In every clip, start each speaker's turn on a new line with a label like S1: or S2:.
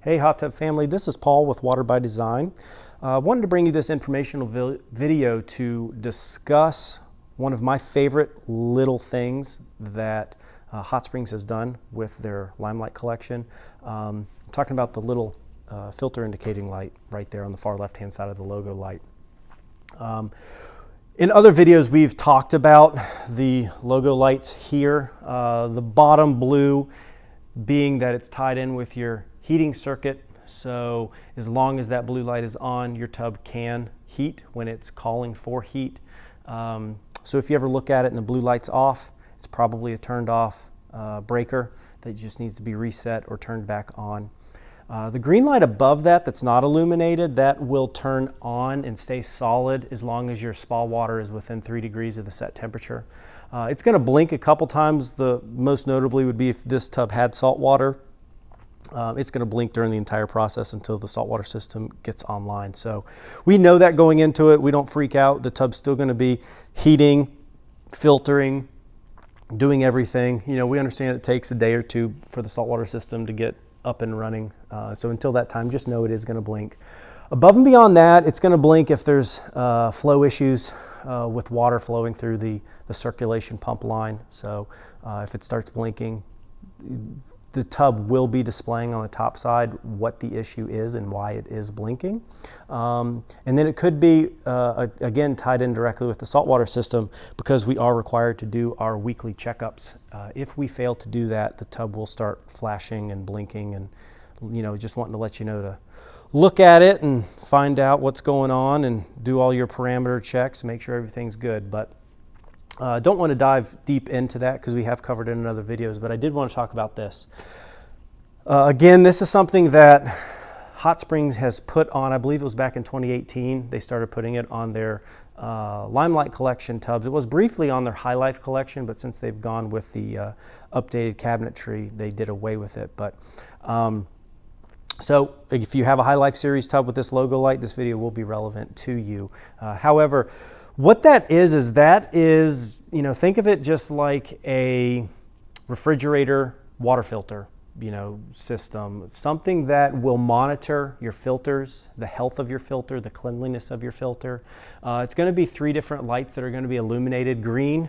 S1: Hey hot tub family, this is Paul with Water by Design. Wanted to bring you this informational video to discuss one of my favorite little things that Hot Springs has done with their Limelight collection. I'm talking about the little filter indicating light right there on the far left hand side of the logo light. In other videos we've talked about the logo lights here, the bottom blue being that it's tied in with your heating circuit, so as long as that blue light is on, your tub can heat when it's calling for heat. So if you ever look at it and the blue light's off, it's probably a turned off breaker that just needs to be reset or turned back on. The green light above that that's not illuminated, that will turn on and stay solid as long as your spa water is within 3 degrees of the set temperature. It's going to blink a couple times. The most notably would be if this tub had salt water. It's going to blink during the entire process until the saltwater system gets online. So we know that going into it. We don't freak out. The tub's still going to be heating, filtering, doing everything. You know, we understand it takes a day or two for the saltwater system to get up and running. So until that time, just know it is going to blink. Above and beyond that, it's going to blink if there's flow issues with water flowing through the circulation pump line. So if it starts blinking, the tub will be displaying on the top side what the issue is and why it is blinking. And then it could be, again, tied in directly with the saltwater system because we are required to do our weekly checkups. If we fail to do that, the tub will start flashing and blinking and, you know, just wanting to let you know to look at it and find out what's going on and do all your parameter checks, make sure everything's good. But don't want to dive deep into that because we have covered it in other videos, but I did want to talk about this. Again, this is something that Hot Springs has put on, I believe it was back in 2018. They started putting it on their Limelight collection tubs. It was briefly on their High Life collection, but since they've gone with the updated cabinetry, they did away with it. But so if you have a High Life series tub with this logo light, this video will be relevant to you. However, what that is, you know, think of it just like a refrigerator water filter, you know, system, something that will monitor your filters, the health of your filter, the cleanliness of your filter. It's going to be 3 different lights that are going to be illuminated. Green,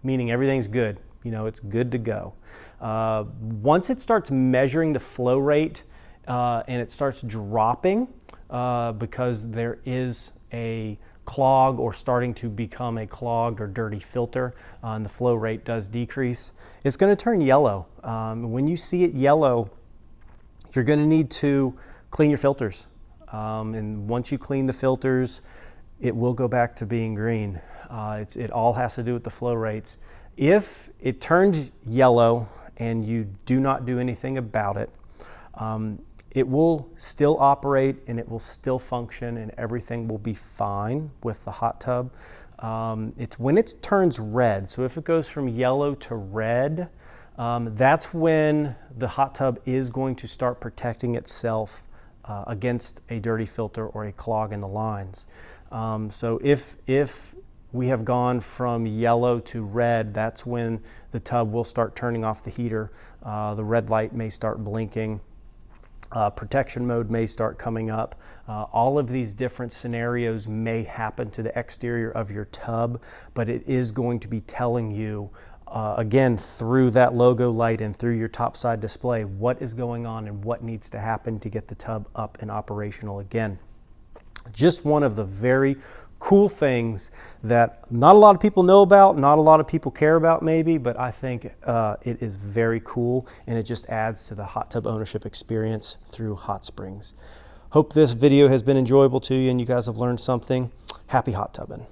S1: meaning everything's good, you know, it's good to go. Once it starts measuring the flow rate and it starts dropping because there is a clog or starting to become a clogged or dirty filter and the flow rate does decrease, it's going to turn yellow. When you see it yellow, you're going to need to clean your filters. And once you clean the filters, it will go back to being green. It all has to do with the flow rates. If it turns yellow and you do not do anything about it, it will still operate and it will still function and everything will be fine with the hot tub. It's when it turns red. So if it goes from yellow to red, that's when the hot tub is going to start protecting itself against a dirty filter or a clog in the lines. So if we have gone from yellow to red, that's when the tub will start turning off the heater. The red light may start blinking. Protection mode may start coming up. All of these different scenarios may happen to the exterior of your tub, but it is going to be telling you, again, through that logo light and through your topside display, what is going on and what needs to happen to get the tub up and operational again. Just one of the very cool things that not a lot of people know about, not a lot of people care about maybe, but I think it is very cool and it just adds to the hot tub ownership experience through Hot Springs. Hope this video has been enjoyable to you and you guys have learned something. Happy hot tubbing.